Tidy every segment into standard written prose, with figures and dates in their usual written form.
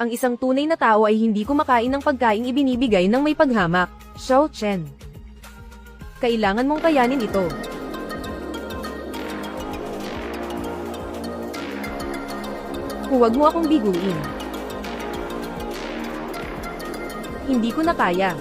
Ang isang tunay na tao ay hindi kumakain ng pagkaing ibinibigay ng may paghamak. Xiao Chen. Kailangan mong kayanin ito. Huwag mo akong biguin. Hindi ko na kaya.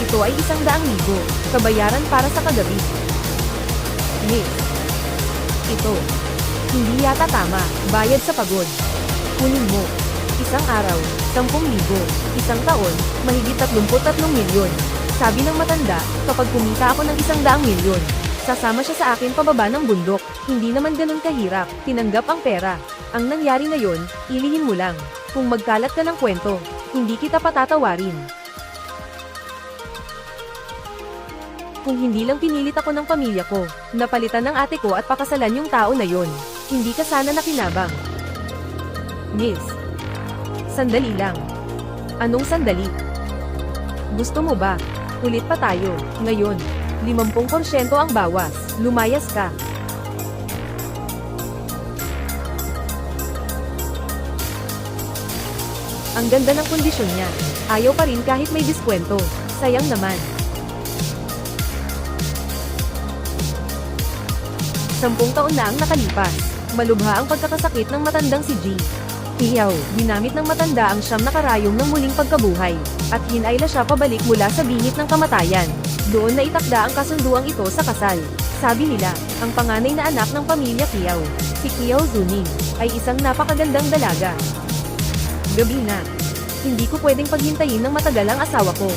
Ito ay 100,000, kabayaran para sa kagabi. Miss. Ito. Hindi yata tama, bayad sa pagod. Kunin mo. Isang araw, 10,000. Isang taon, mahigit 33 milyon. Sabi ng matanda, kapag kumita ako ng 100,000,000, sasama siya sa akin pababa ng bundok. Hindi naman ganun kahirap, tinanggap ang pera. Ang nangyari ngayon, ilihin mo lang. Kung magkalat ka ng kwento, hindi kita patatawarin. Kung hindi lang pinilit ako ng pamilya ko, napalitan ng ate ko at pakasalan yung tao na yon, hindi ka sana nakinabang. Miss. Sandali lang. Anong sandali? Gusto mo ba? Ulit pa tayo. Ngayon, 50% ang bawas. Lumayas ka. Ang ganda ng kondisyon niya. Ayaw pa rin kahit may diskwento. Sayang naman. 10 taon na ang nakalipas. Malubha ang pagkakasakit ng matandang si G. Hiyaw, ginamit ng matanda ang siyam na karayom ng muling pagkabuhay, at hinayla siya pabalik mula sa bingit ng kamatayan. Doon na itakda ang kasunduang ito sa kasal. Sabi nila, ang panganay na anak ng pamilya Qiao, si Qiao Zuning, ay isang napakagandang dalaga. Gabi na. Hindi ko pwedeng paghintayin ng matagal ang asawa ko.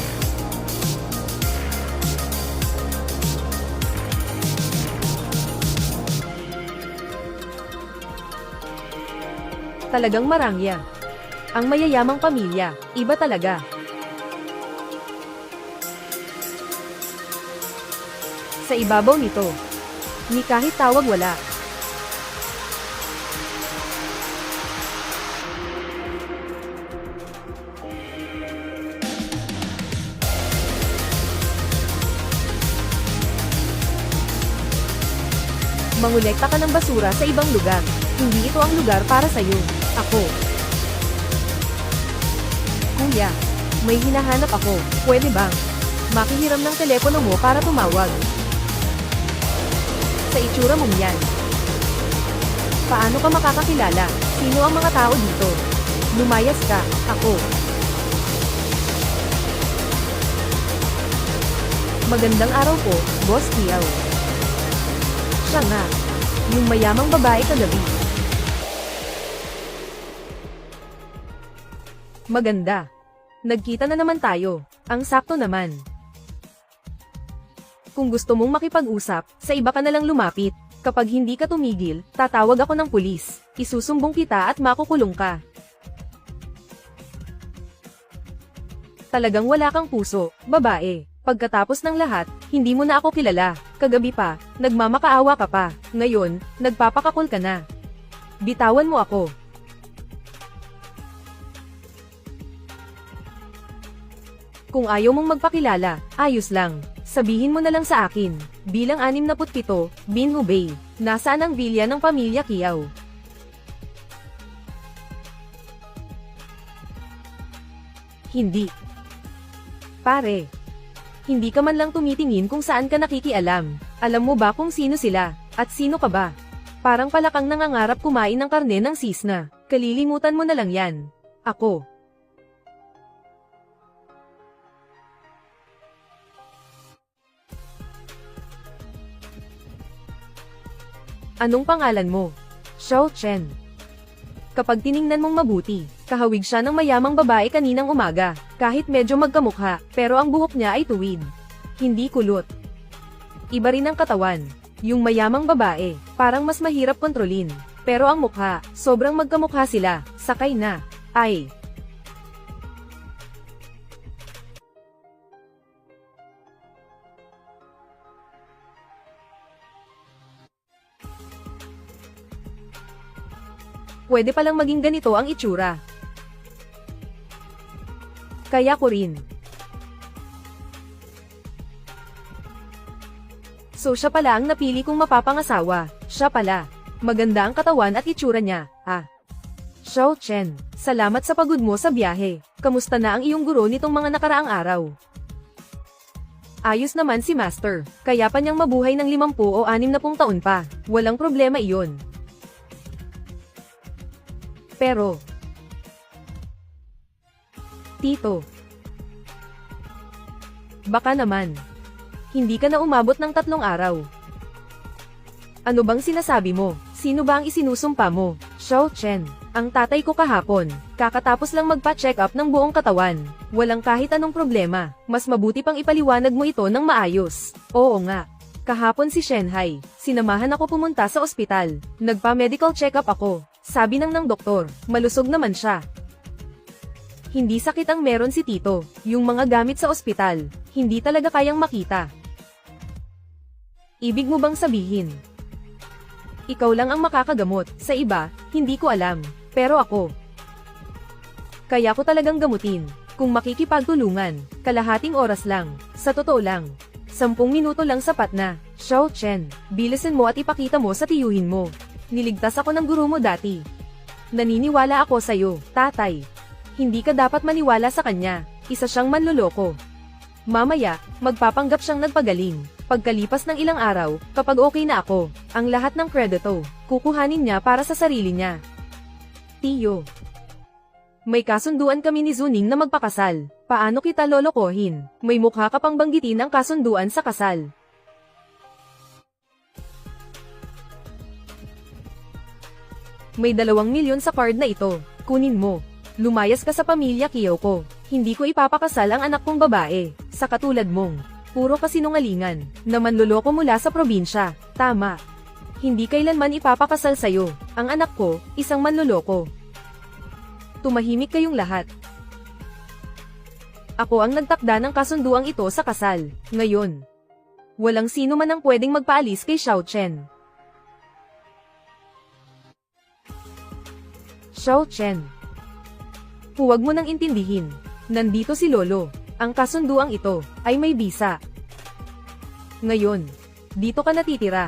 Talagang marangya. Ang mayayamang pamilya, iba talaga. Sa ibabaw nito, ni kahit tawag wala. Mangolekta ka ng basura sa ibang lugar. Hindi ito ang lugar para sa'yo. Ako. Kuya, may hinahanap ako. Pwede bang makihiram ng telepono mo para tumawag? Sa itsura mong yan, paano ka makakakilala? Sino ang mga tao dito? Lumayas ka. Ako. Magandang araw po, Boss Qiao. Siya nga. Yung mayamang babae kagabi. Maganda. Nagkita na naman tayo. Ang sakto naman. Kung gusto mong makipag-usap, sa iba ka na lang lumapit. Kapag hindi ka tumigil, tatawag ako ng pulis. Isusumbong kita at makukulong ka. Talagang wala kang puso, babae. Pagkatapos ng lahat, hindi mo na ako kilala. Kagabi pa, nagmamakaawa ka pa. Ngayon, nagpapakakul ka na. Bitawan mo ako. Kung ayaw mong magpakilala, ayos lang. Sabihin mo na lang sa akin. Bilang 67, Bin Hubei. Nasaan ang vilya ng pamilya Qiao? Hindi. Pare. Hindi ka man lang tumitingin kung saan ka nakikialam. Alam mo ba kung sino sila? At sino ka ba? Parang palakang nangangarap kumain ng karne ng sisna. Kalilimutan mo na lang yan. Ako. Anong pangalan mo? Xiao Chen. Kapag tiningnan mong mabuti, kahawig siya ng mayamang babae kaninang umaga, kahit medyo magkamukha, pero ang buhok niya ay tuwid. Hindi kulot. Iba rin ang katawan. Yung mayamang babae, parang mas mahirap kontrolin. Pero ang mukha, sobrang magkamukha sila, sakay na. Ay. pwede palang maging ganito ang itsura. Kaya ko rin. So siya pala ang napili kong mapapangasawa. Siya pala. Maganda ang katawan at itsura niya. Xiao Chen, salamat sa pagod mo sa biyahe. Kamusta na ang iyong guro nitong mga nakaraang araw? Ayos naman si Master. Kaya pa niyang mabuhay ng 50 o 60 taon pa. Walang problema iyon. Pero, Tito, baka naman, hindi ka na umabot ng 3 araw. Ano bang sinasabi mo? Sino ba ang isinusumpa mo? Xiao Chen, ang tatay ko kahapon. Kakatapos lang magpa-check up ng buong katawan. Walang kahit anong problema. Mas mabuti pang ipaliwanag mo ito ng maayos. Oo nga. Kahapon si Shenhai. Sinamahan ako pumunta sa ospital. Nagpa-medical check-up ako. Sabi ng doktor, malusog naman siya. Hindi sakit ang meron si Tito. Yung mga gamit sa ospital, hindi talaga kayang makita. Ibig mo bang sabihin, ikaw lang ang makakagamot, sa iba, hindi ko alam, pero ako. Kaya ko talagang gamutin, kung makikipagtulungan, kalahating oras lang, sa totoo lang. 10 minuto lang sapat na. Xiao Chen, bilisan mo at ipakita mo sa tiyuhin mo. Niligtas ako ng guro mo dati. Naniniwala ako sa'yo, tatay. Hindi ka dapat maniwala sa kanya, isa siyang manloloko. Mamaya, magpapanggap siyang nagpagaling. Pagkalipas ng ilang araw, kapag okay na ako, ang lahat ng kredito, kukuhanin niya para sa sarili niya. Tiyo, may kasunduan kami ni Zuning na magpakasal. Paano kita lolokohin? May mukha ka pang banggitin ang kasunduan sa kasal. May 2 milyon sa card na ito. Kunin mo. Lumayas ka sa pamilya Kyoko. Hindi ko ipapakasal ang anak kong babae, sa katulad mong puro kasinungalingan, na manloloko mula sa probinsya. Tama. Hindi kailanman ipapakasal sa'yo. Ang anak ko, isang manloloko. Tumahimik kayong lahat. Ako ang nagtakda ng kasunduang ito sa kasal. Ngayon, walang sino man ang pwedeng magpaalis kay Xiao Chen. Xiao Chen, huwag mo nang intindihin. Nandito si Lolo. Ang kasunduang ito ay may bisa. Ngayon, dito ka natitira.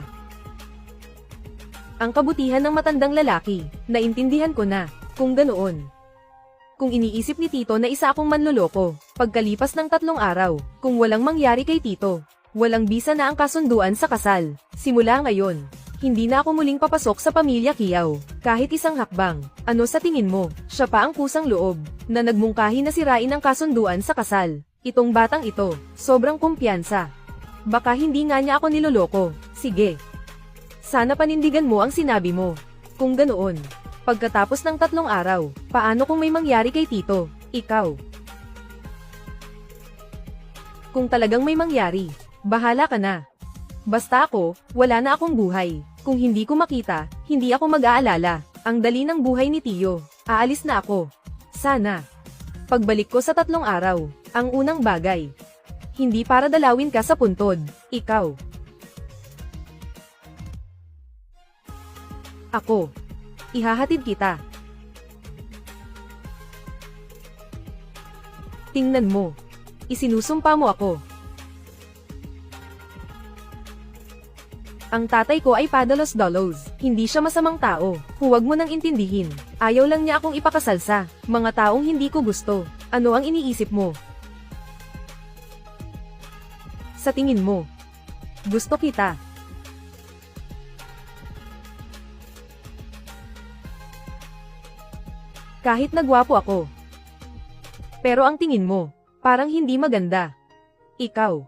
Ang kabutihan ng matandang lalaki, naintindihan ko na, kung ganoon. Kung iniisip ni Tito na isa akong manloloko, pagkalipas ng 3 araw, kung walang mangyari kay Tito, walang bisa na ang kasunduan sa kasal. Simula ngayon, hindi na ako muling papasok sa pamilya Kiao, kahit isang hakbang. Ano sa tingin mo, siya pa ang kusang loob, na nagmungkahi na sirain ang kasunduan sa kasal? Itong batang ito, sobrang kumpiyansa. Baka hindi nga niya ako niloloko. Sige. Sana panindigan mo ang sinabi mo. Kung ganoon, pagkatapos ng 3 araw, paano kung may mangyari kay Tito, ikaw? Kung talagang may mangyari, bahala ka na. Basta ako, wala na akong buhay. Kung hindi ko makita, hindi ako mag-aalala. Ang dali ng buhay ni Tiyo. Aalis na ako. Sana. Pagbalik ko sa 3 araw, ang unang bagay. Hindi para dalawin ka sa puntod, ikaw. Ako. Ihahatid kita. Tingnan mo. Isinusumpa mo ako. Ang tatay ko ay padalos-dalos, hindi siya masamang tao. Huwag mo nang intindihin. Ayaw lang niya akong ipakasal sa mga taong hindi ko gusto. Ano ang iniisip mo? Sa tingin mo, gusto kita. Kahit nagwapo ako. Pero ang tingin mo, parang hindi maganda. Ikaw.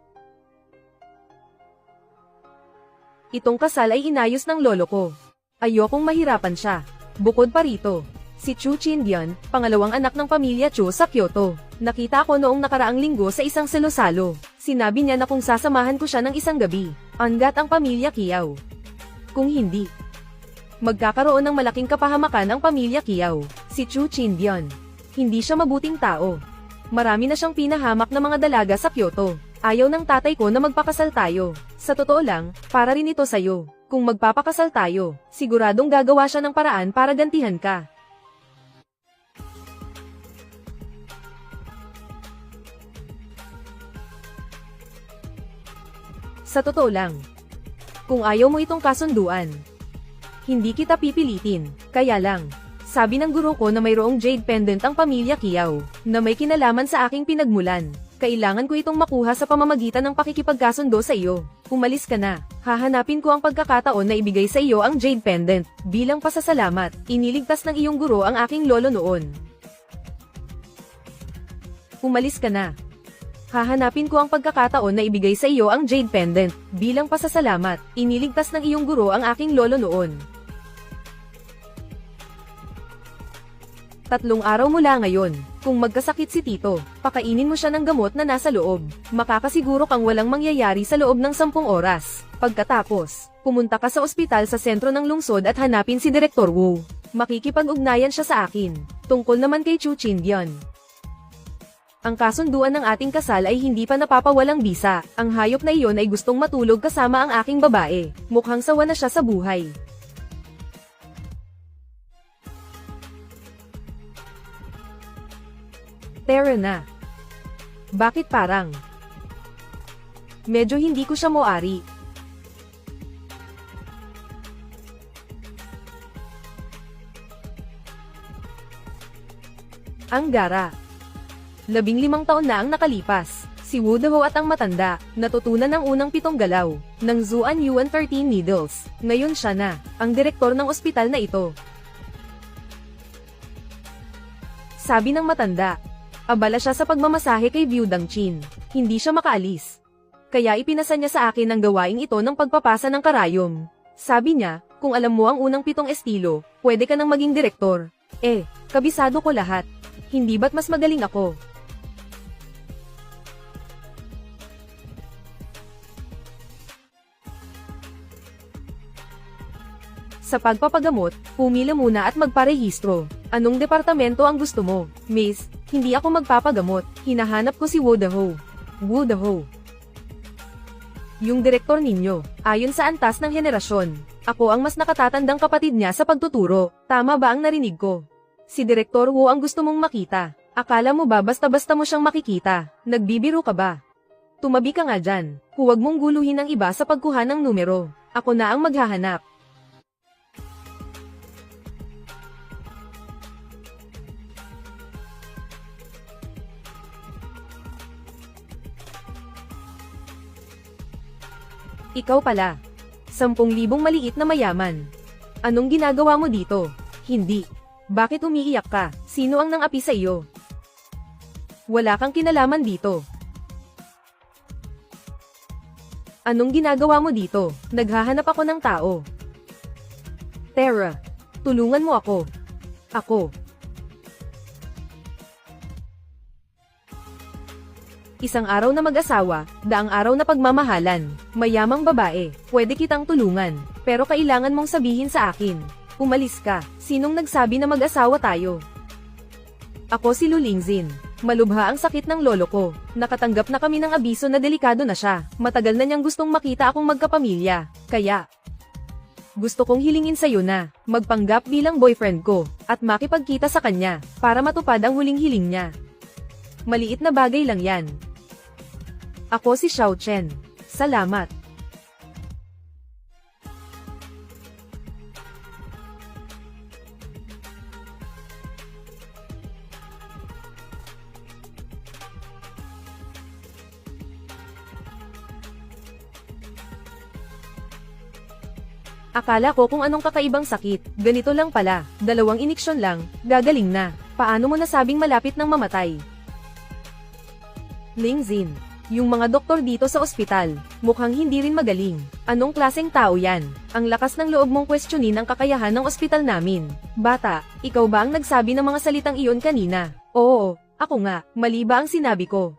Itong kasal ay inayos ng lolo ko. Ayokong mahirapan siya. Bukod pa rito, si Chu Qindian, pangalawang anak ng pamilya Chu sa Kyoto. Nakita ko noong nakaraang linggo sa isang salo-salo. Sinabi niya na kung sasamahan ko siya ng isang gabi, hanggat ang pamilya Kiao. Kung hindi, magkakaroon ng malaking kapahamakan ang pamilya Kiao. Si Chu Qindian, hindi siya mabuting tao. Marami na siyang pinahamak na mga dalaga sa Kyoto. Ayaw ng tatay ko na magpakasal tayo. Sa totoo lang, para rin ito sa'yo. Kung magpapakasal tayo, siguradong gagawa siya ng paraan para gantihan ka. Sa totoo lang, kung ayaw mo itong kasunduan, hindi kita pipilitin, kaya lang, sabi ng guro ko na mayroong jade pendant ang pamilya Kiao, na may kinalaman sa aking pinagmulan. Kailangan ko itong makuha sa pamamagitan ng pakikipagkasundo sa iyo. Umalis ka na. Hahanapin ko ang pagkakataon na ibigay sa iyo ang jade pendant. Bilang pasasalamat, iniligtas ng iyong guro ang aking lolo noon. Umalis ka na. Hahanapin ko ang pagkakataon na ibigay sa iyo ang jade pendant. Bilang pasasalamat, iniligtas ng iyong guro ang aking lolo noon. 3 araw mula ngayon, kung magkasakit si Tito, pakainin mo siya ng gamot na nasa loob. Makakasiguro kang walang mangyayari sa loob ng 10 oras. Pagkatapos, pumunta ka sa ospital sa sentro ng lungsod at hanapin si Direktor Wu. Makikipag-ugnayan siya sa akin. Tungkol naman kay Chu Chindian. Ang kasunduan ng ating kasal ay hindi pa napapawalang bisa. Ang hayop na iyon ay gustong matulog kasama ang aking babae. Mukhang sawa na siya sa buhay. Tara na. Bakit parang? Medyo hindi ko siya moari. Ang gara. 15 taon na ang nakalipas. Si Wu Deho at ang matanda, natutunan ng unang 7 galaw, ng Zuan Yuan 13 Needles. Ngayon siya na, ang direktor ng ospital na ito. Sabi ng matanda, abala siya sa pagmamasahe kay Liu Dangqin. Hindi siya makaalis. Kaya ipinasa niya sa akin ang gawaing ito ng pagpapasa ng karayom. Sabi niya, kung alam mo ang unang 7 estilo, pwede ka nang maging direktor. Kabisado ko lahat. Hindi ba't mas magaling ako? Sa pagpapagamot, pumila muna at magparehistro. Anong departamento ang gusto mo? Miss, hindi ako magpapagamot. Hinahanap ko si Wu Deho. Wu Deho. Yung direktor ninyo, ayon sa antas ng henerasyon. Ako ang mas nakatatandang kapatid niya sa pagtuturo. Tama ba ang narinig ko? Si Direktor Wu ang gusto mong makita. Akala mo ba basta-basta mo siyang makikita? Nagbibiro ka ba? Tumabi ka nga dyan. Huwag mong guluhin ang iba sa pagkuha ng numero. Ako na ang maghahanap. Ikaw pala. 10,000 maliit na mayaman. Anong ginagawa mo dito? Hindi. Bakit umiiyak ka? Sino ang nang-api sa iyo? Wala kang kinalaman dito. Anong ginagawa mo dito? Naghahanap ako ng tao. Tara, tulungan mo ako. Ako. Isang araw na mag-asawa, daang araw na pagmamahalan. Mayamang babae, pwede kitang tulungan, pero kailangan mong sabihin sa akin. Umalis ka. Sinong nagsabi na mag-asawa tayo? Ako si Lu Lingzin. Malubha ang sakit ng lolo ko. Nakatanggap na kami ng abiso na delikado na siya. Matagal na niyang gustong makita akong magkapamilya. Kaya, gusto kong hilingin sa'yo na magpanggap bilang boyfriend ko at makipagkita sa kanya para matupad ang huling hiling niya. Maliit na bagay lang yan. Ako si Xiao Chen. Salamat. Akala ko kung anong kakaibang sakit. Ganito lang pala. 2 iniksyon lang, gagaling na. Paano mo nasabing malapit ng mamatay? Lingzin. Yung mga doktor dito sa ospital, mukhang hindi rin magaling. Anong klaseng tao yan? Ang lakas ng loob mong questionin ang kakayahan ng ospital namin. Bata, ikaw ba ang nagsabi ng mga salitang iyon kanina? Oo, ako nga. Mali ba ang sinabi ko?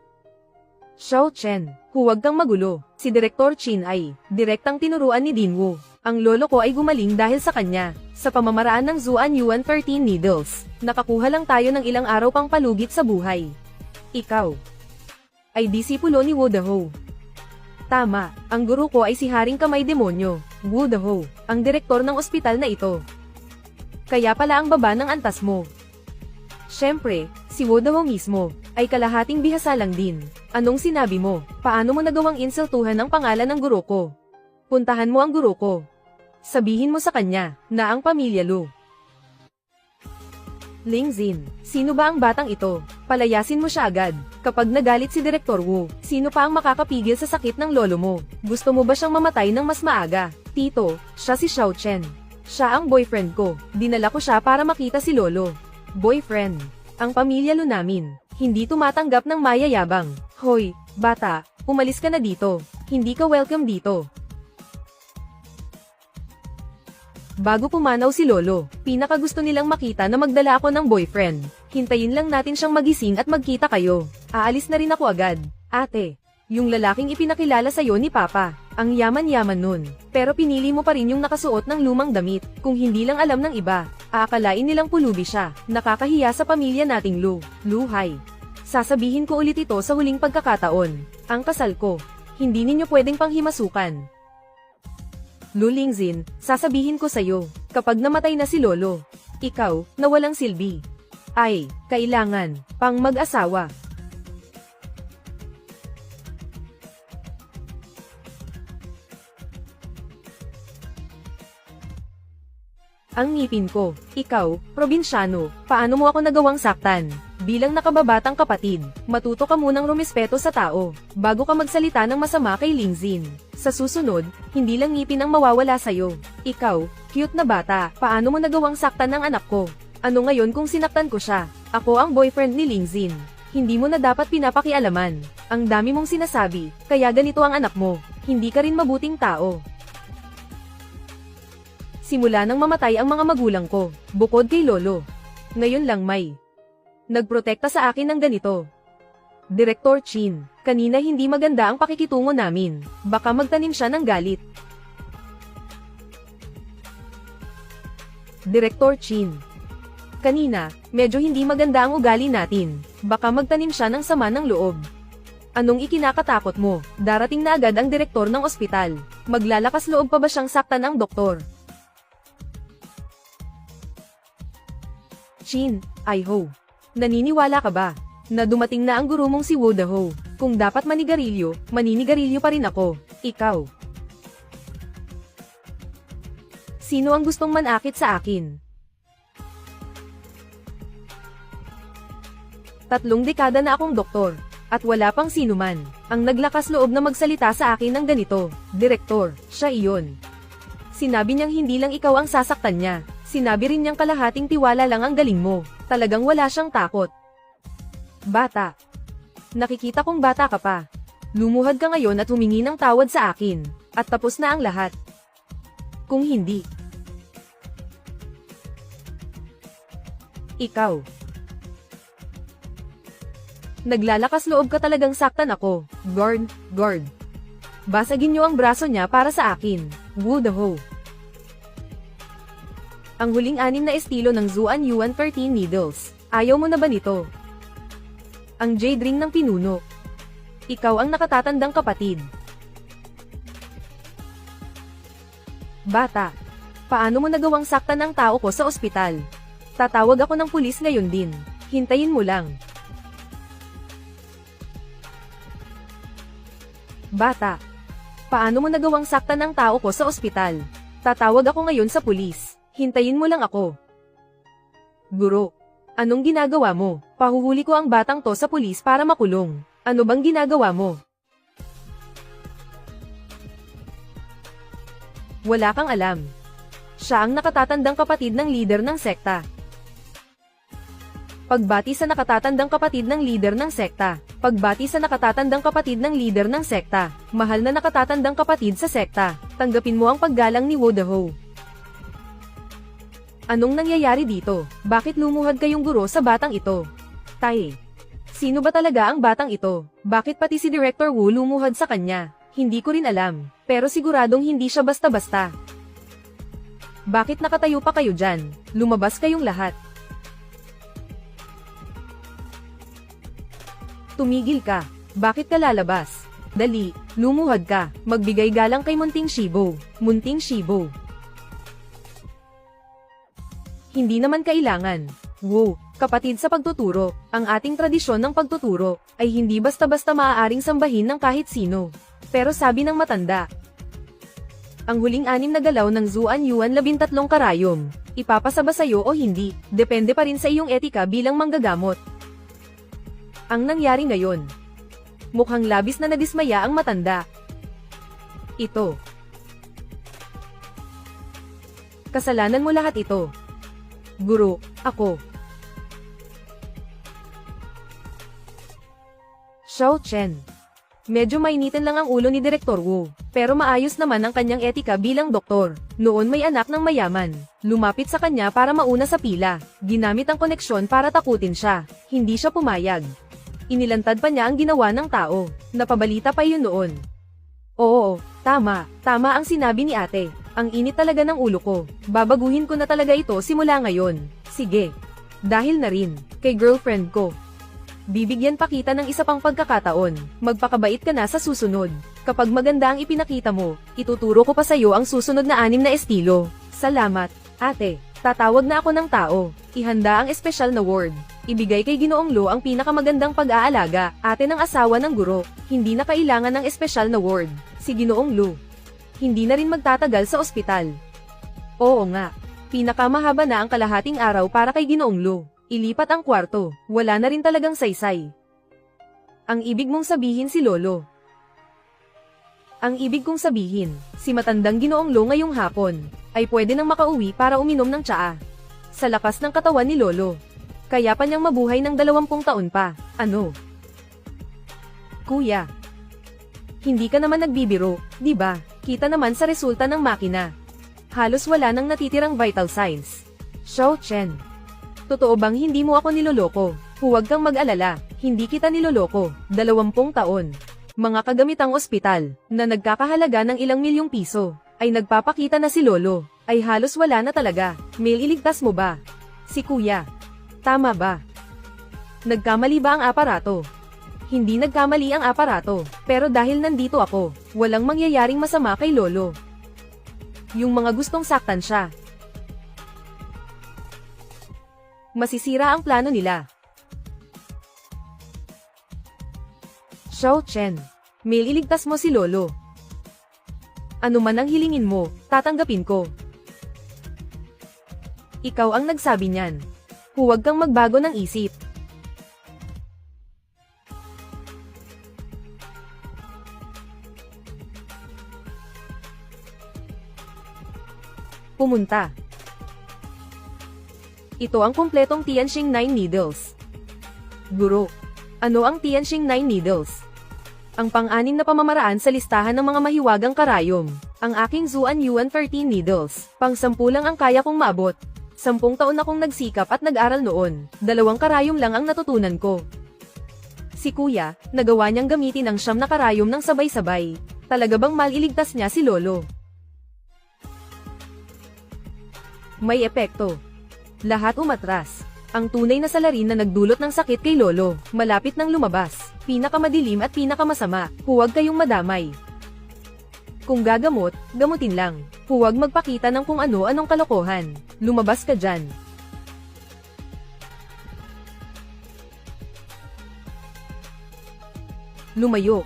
Xiao Chen, huwag kang magulo. Si Direktor Chin ay direktang tinuruan ni Dinwu. Ang lolo ko ay gumaling dahil sa kanya. Sa pamamaraan ng Zuan Yuan 13 Needles, nakakuha lang tayo ng ilang araw pang palugit sa buhay. Ikaw ay disipulo ni Wu Deho. Tama, ang guro ko ay si Haring Kamay Demonyo. Woo Daho, ang direktor ng ospital na ito. Kaya pala ang baba ng antas mo. Siyempre, si Woo Daho mismo, ay kalahating bihasa lang din. Anong sinabi mo? Paano mo nagawang insultuhan ang pangalan ng guro ko? Puntahan mo ang guro ko. Sabihin mo sa kanya, na ang pamilya Lu. Lingzin, sino ba ang batang ito? Palayasin mo siya agad. Kapag nagalit si Direktor Wu, sino pa ang makakapigil sa sakit ng lolo mo? Gusto mo ba siyang mamatay ng mas maaga? Tito, siya si Xiao Chen. Siya ang boyfriend ko. Dinala ko siya para makita si lolo. Boyfriend. Ang pamilya Lu namin, hindi tumatanggap ng mayayabang. Hoy, bata, umalis ka na dito. Hindi ka welcome dito. Bago pumanaw si Lolo, pinakagusto nilang makita na magdala ako ng boyfriend. Hintayin lang natin siyang magising at magkita kayo. Aalis na rin ako agad. Ate, yung lalaking ipinakilala sa'yo ni Papa, ang yaman-yaman nun. Pero pinili mo pa rin yung nakasuot ng lumang damit. Kung hindi lang alam ng iba, aakalain nilang pulubi siya. Nakakahiya sa pamilya nating Lu. Luhay. Sasabihin ko ulit ito sa huling pagkakataon. Ang kasal ko, hindi ninyo pwedeng panghimasukan. Lu Lingzin, sasabihin ko sa'yo, kapag namatay na si Lolo, ikaw, na walang silbi, ay, kailangan, pang mag-asawa. Ang ngipin ko, ikaw, probinsyano, paano mo ako nagawang saktan? Bilang nakababatang kapatid, matuto ka munang rumispeto sa tao, bago ka magsalita ng masama kay Lingzin. Sa susunod, hindi lang ngipin ang mawawala sa'yo. Ikaw, cute na bata, paano mo nagawang saktan ng anak ko? Ano ngayon kung sinaktan ko siya? Ako ang boyfriend ni Lingzin. Hindi mo na dapat pinapakialaman. Ang dami mong sinasabi, kaya ganito ang anak mo. Hindi ka rin mabuting tao. Simula nang mamatay ang mga magulang ko, bukod kay Lolo. Ngayon lang may nagprotekta sa akin ng ganito. Direktor Chin, kanina hindi maganda ang pakikitungo namin. Baka magtanim siya ng galit. Direktor Chin, kanina, medyo hindi maganda ang ugali natin. Baka magtanim siya ng sama ng loob. Anong ikinakatakot mo? Darating na agad ang direktor ng ospital. Maglalakas loob pa ba siyang saktan ang doktor? Chin, I hope. Naniniwala ka ba na dumating na ang guro mong si Woo Daho? Kung dapat manigarilyo, maninigarilyo pa rin ako. Ikaw. Sino ang gustong manakit sa akin? 3 dekada na akong doktor, at wala pang sino man ang naglakas loob na magsalita sa akin ng ganito. Direktor, siya iyon. Sinabi niyang hindi lang ikaw ang sasaktan niya. Sinabi rin niyang kalahating tiwala lang ang galing mo. Talagang wala siyang takot. Bata. Nakikita kong bata ka pa. Lumuhad ka ngayon at humingi ng tawad sa akin. At tapos na ang lahat. Kung hindi, ikaw. Naglalakas loob ka talagang saktan ako. Guard. Basagin niyo ang braso niya para sa akin. Woo Daho. Ang huling 6 na estilo ng Zuan Yuan 13 needles. Ayaw mo na ba nito? Ang jade ring ng pinuno. Ikaw ang nakatatandang kapatid. Bata. Paano mo nagawang saktan ang tao ko sa ospital? Tatawag ako ng pulis ngayon din. Hintayin mo lang. Bata. Paano mo nagawang saktan ang tao ko sa ospital? Tatawag ako ngayon sa pulis. Hintayin mo lang ako. Guro, anong ginagawa mo? Pahuhuli ko ang batang to sa pulis para makulong. Ano bang ginagawa mo? Wala kang alam. Siya ang nakatatandang kapatid ng leader ng sekta. Pagbati sa nakatatandang kapatid ng leader ng sekta. Pagbati sa nakatatandang kapatid ng leader ng sekta. Mahal na nakatatandang kapatid sa sekta. Tanggapin mo ang paggalang ni Woo Daho. Anong nangyayari dito? Bakit lumuhad kayong guro sa batang ito? Tay. Sino ba talaga ang batang ito? Bakit pati si Director Wu lumuhad sa kanya? Hindi ko rin alam. Pero siguradong hindi siya basta-basta. Bakit nakatayo pa kayo dyan? Lumabas kayong lahat. Tumigil ka. Bakit ka lalabas? Dali, lumuhod ka, magbigay galang kay Munting Shibo. Munting Shibo. Hindi naman kailangan. Wow, kapatid sa pagtuturo, ang ating tradisyon ng pagtuturo, ay hindi basta-basta maaaring sambahin ng kahit sino. Pero sabi ng matanda, ang huling 6 na galaw ng Zuan Yuan 13 karayom, ipapasaba sa'yo o hindi, depende pa rin sa iyong etika bilang manggagamot. Ang nangyari ngayon, mukhang labis na nadismaya ang matanda. Ito. Kasalanan mo lahat ito. Guro, ako. Xiao Chen. Medyo mainitin lang ang ulo ni Direktor Wu, pero maayos naman ang kanyang etika bilang doktor. Noon may anak ng mayaman. Lumapit sa kanya para mauna sa pila. Ginamit ang koneksyon para takutin siya. Hindi siya pumayag. Inilantad pa niya ang ginawa ng tao. Napabalita pa yun noon. Oo, tama ang sinabi ni ate. Ang init talaga ng ulo ko. Babaguhin ko na talaga ito simula ngayon. Sige. Dahil na rin, kay girlfriend ko. Bibigyan pa kita ng isa pang pagkakataon. Magpakabait ka na sa susunod. Kapag maganda ang ipinakita mo, ituturo ko pa sa'yo ang susunod na 6 na estilo. Salamat, ate. Tatawag na ako ng tao. Ihanda ang espesyal na word. Ibigay kay Ginoong Lu ang pinakamagandang pag-aalaga, ate ng asawa ng guro. Hindi na kailangan ng espesyal na ward. Si Ginoong Lu. Hindi na rin magtatagal sa ospital. Oo nga. Pinakamahaba na ang kalahating araw para kay Ginoong Lu. Ilipat ang kwarto. Wala na rin talagang saysay. Ang ibig mong sabihin si Lolo. Ang ibig kong sabihin, si matandang Ginoong Lu ngayong hapon, ay pwede nang makauwi para uminom ng tsaa. Sa lakas ng katawan ni Lolo. Kaya pa niyang mabuhay ng 20 taon pa. Ano? Kuya. Hindi ka naman nagbibiro, di ba? Kita naman sa resulta ng makina. Halos wala nang natitirang vital signs. Xiao Chen. Totoo bang hindi mo ako niloloko? Huwag kang mag-alala, hindi kita niloloko. 20 taon. Mga kagamitang ospital, na nagkakahalaga ng ilang milyong piso, ay nagpapakita na si Lolo, ay halos wala na talaga. May iligtas mo ba? Si Kuya. Tama ba? Nagkamali ba ang aparato? Hindi nagkamali ang aparato, pero dahil nandito ako, walang mangyayaring masama kay Lolo. Yung mga gustong saktan siya. Masisira ang plano nila. Xiao Chen, may iligtas mo si Lolo. Ano man ang hilingin mo, tatanggapin ko. Ikaw ang nagsabi niyan. Huwag kang magbago ng isip. Pumunta. Ito ang kumpletong Tianxing 9 needles. Guro, ano ang Tianxing 9 needles? Ang pang-anim na pamamaraan sa listahan ng mga mahiwagang karayom. Ang aking Zuan Yuan 13 needles. Pang-10 lang ang kaya kong maabot. 10 taon akong nagsikap at nag-aral noon. 2 karayom lang ang natutunan ko. Si Kuya, nagawa niyang gamitin ang 9 na karayom ng sabay-sabay. Talaga bang maliligtas niya si Lolo? May epekto. Lahat umatras. Ang tunay na salarin na nagdulot ng sakit kay Lolo, malapit nang lumabas. Pinakamadilim at pinakamasama, huwag kayong madamay. Kung gagamot, gamutin lang. Huwag magpakita ng kung ano-anong kalokohan. Lumabas ka dyan. Lumayo.